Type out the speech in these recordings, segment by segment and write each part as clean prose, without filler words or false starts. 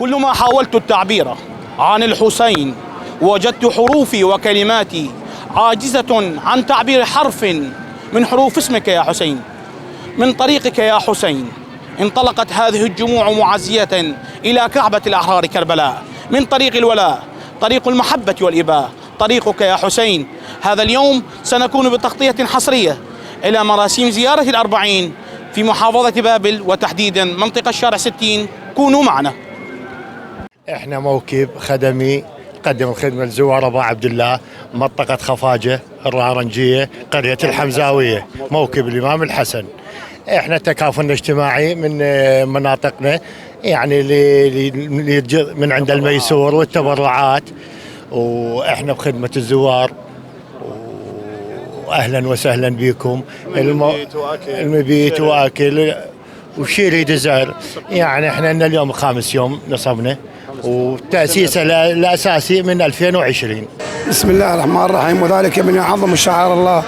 كلما حاولت التعبير عن الحسين وجدت حروفي وكلماتي عاجزة عن تعبير حرف من حروف اسمك يا حسين. من طريقك يا حسين انطلقت هذه الجموع معزية إلى كعبة الأحرار كربلاء، من طريق الولاء، طريق المحبة والإباء، طريقك يا حسين. هذا اليوم سنكون بتغطية حصرية إلى مراسيم زيارة الأربعين في محافظة بابل، وتحديدا منطقة الشارع 60. كونوا معنا. احنا موكب خدمي قدم الخدمة لزوار أبو عبد الله، منطقة خفاجة الرارنجية، قرية الحمزاوية، موكب الإمام الحسن. احنا تكافلنا اجتماعي من مناطقنا، يعني من عند الميسور والتبرعات، واحنا بخدمة الزوار. واهلا وسهلا بكم. المبيت واكل وشي يريد الزائر. يعني احنا لنا اليوم الخامس يوم نصبنا، وتأسيسه الأساسي من 2020. بسم الله الرحمن الرحيم. وذلك من يعظم شعائر الله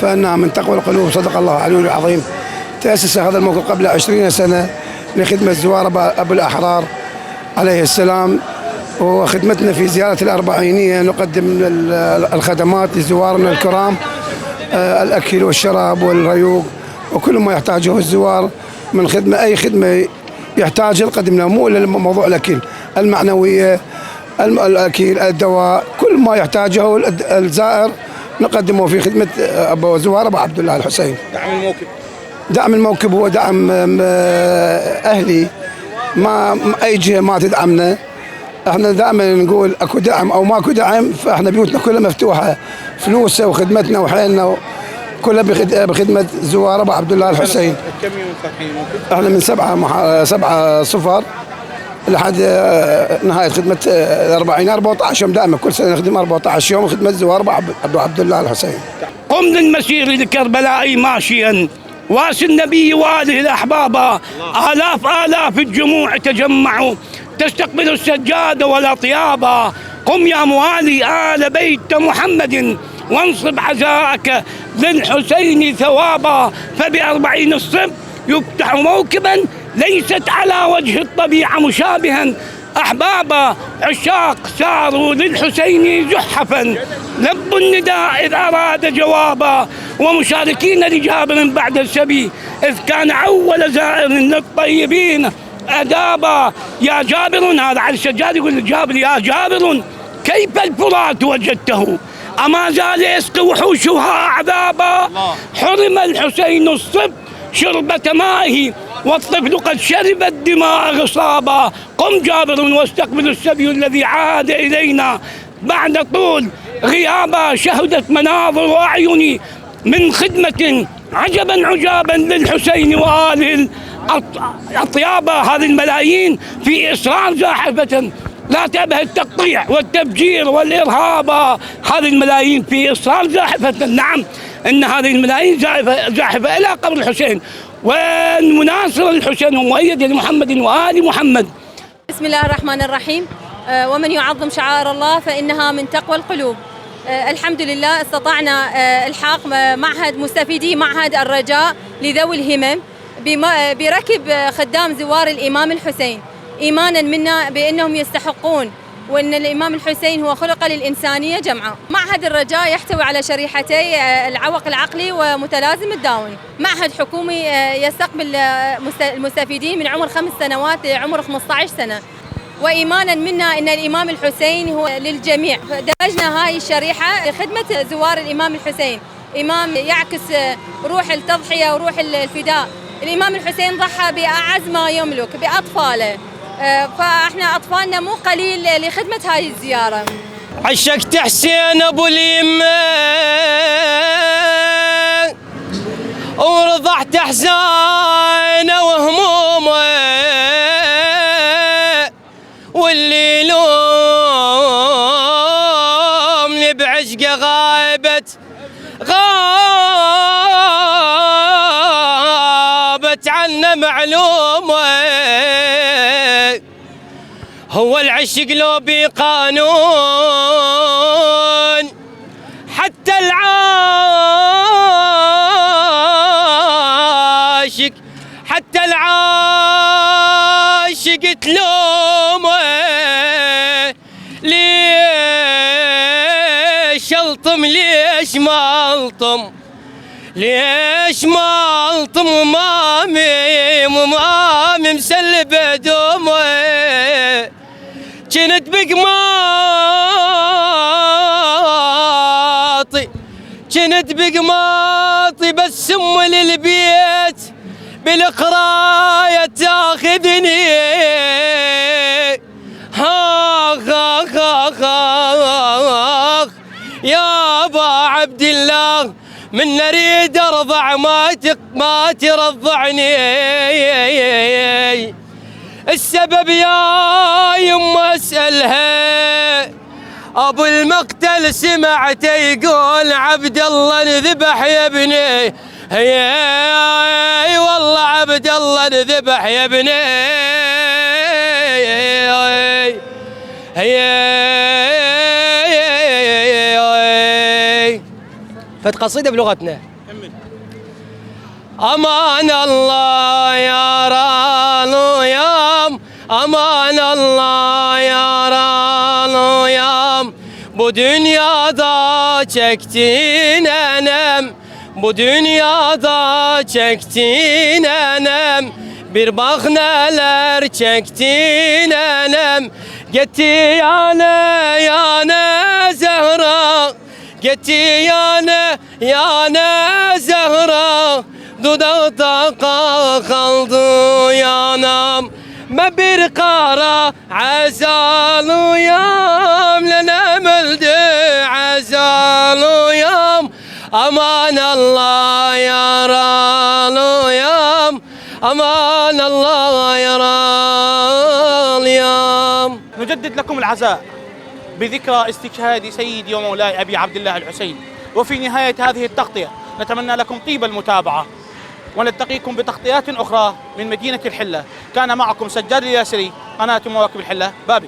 فإنها من تقوى القلوب. صدق الله العلي العظيم. تأسس هذا الموقف قبل 20 سنة لخدمة زوار أبو الأحرار عليه السلام، وخدمتنا في زيارة الأربعينية نقدم الخدمات لزوارنا الكرام، الأكل والشراب والريوق وكل ما يحتاجه الزوار من خدمة. أي خدمة يحتاج نقدم له، مو الا موضوع الاكل، المعنويه، الاكل، الدواء، كل ما يحتاجه الزائر نقدمه في خدمه ابو زوار ابو عبد الله الحسين. دعم الموكب هو دعم اهلي، ما اي جهه ما تدعمنا. احنا دائما نقول اكو دعم او ماكو دعم، فاحنا بيوتنا كلها مفتوحه، فلوسه وخدمتنا وحيلنا كلها بخدمة زوار أبو عبد الله الحسين. كم يوم فاتحين الموكب؟ احنا من 7/0 لحد نهاية خدمة الأربعين. 14 يوم دائما، كل سنة نخدم 14 يوم خدمة زوار أبو عبد الله الحسين. قم للمسير لكربلاء ماشيا واس النبي وآله الأحباب، آلاف الجموع تجمعوا تستقبل السجادة والأطياب. قم يا موالي آل بيت محمد وانصب عزاءك للحسين ثوابا، فب40 الصب يفتح موكبا ليست على وجه الطبيعة مشابها. أحبابا عشاق ساروا للحسين زحفا، لبوا النداء إذ أراد جوابا، ومشاركين لجابر بعد السبي إذ كان أول زائر للطيبين أدابا. يا جابر، هذا على السجاد يقول لجابر: يا جابر كيف الفرات وجدته؟ أما زال يسقي وحوشها عذابا. حرم الحسين الصب شربة مائه والطفل قد شرب الدماء غصابا. قم جابر واستقبل السبي الذي عاد إلينا بعد طول غيابا. شهدت مناظر أعيني من خدمة عجبا عجابا للحسين وآله الأطيابا. هذه الملايين في إصرار زاحفة لا تأبه التقطيع والتفجير والإرهاب. هذه الملايين في إصرار زاحفة. نعم، إن هذه الملايين زاحفة إلى قبر الحسين، والمناصر للحسين ومؤيد لمحمد وآل محمد. بسم الله الرحمن الرحيم. ومن يعظم شعائر الله فإنها من تقوى القلوب. الحمد لله استطعنا الحاق معهد مستفيدي معهد الرجاء لذوي الهمم بركب خدام زوار الإمام الحسين، إيمانا منا بأنهم يستحقون، وأن الإمام الحسين هو خلق للإنسانية جمعاء. معهد الرجاء يحتوي على شريحتي العوق العقلي ومتلازم الداون. معهد حكومي يستقبل المستفيدين من عمر 5 سنوات لعمر 15 سنة، وإيمانا منا أن الإمام الحسين هو للجميع. درجنا هاي الشريحة لخدمة زوار الإمام الحسين، إمام يعكس روح التضحية وروح الفداء. الإمام الحسين ضحى بأعز ما يملك بأطفاله، فاحنا اطفالنا مو قليل لخدمه هاي الزياره. عشقت حسين ابو اليمه ورضعت احزانه وهمومه، واللي يلومني بعشقه غابت عنا معلومه. هو العشق لو بقانون حتى العاشق تلومه. الطم ليش ما الطم ومامي مسلب دومي كنت بقماطي بس ام للبيت بالقراية تاخذني اخ اخ اخ اخ يا ابا عبد الله من اريد ارضع ما ترضعني السبب يا يما اسالها ابو المقتل سمعته يقول عبد الله انذبح يا ابني اي والله عبد الله انذبح يا ابني فت قصيده بلغتنا امان الله يا رالو يام امان الله يا رالو يام bu dünyada çektin enem bu dünyada çektin enem bir bak neler çektin enem gitti yane yane Zehra gitti yane Zehra dudakta kaldı yanam ما برقارة عزال ويوم لنا ملد عزال ويوم أمان الله يا رال ويوم أمان الله يا رال يوم نجدد لكم العزاء بذكرى استشهاد سيدي ومولاي أبي عبد الله الحسين. وفي نهاية هذه التغطية نتمنى لكم طيب المتابعة ونلتقيكم بتغطيات أخرى من مدينة الحلة. كان معكم سجاد الياسري، قناة مواكب الحلة، بابل.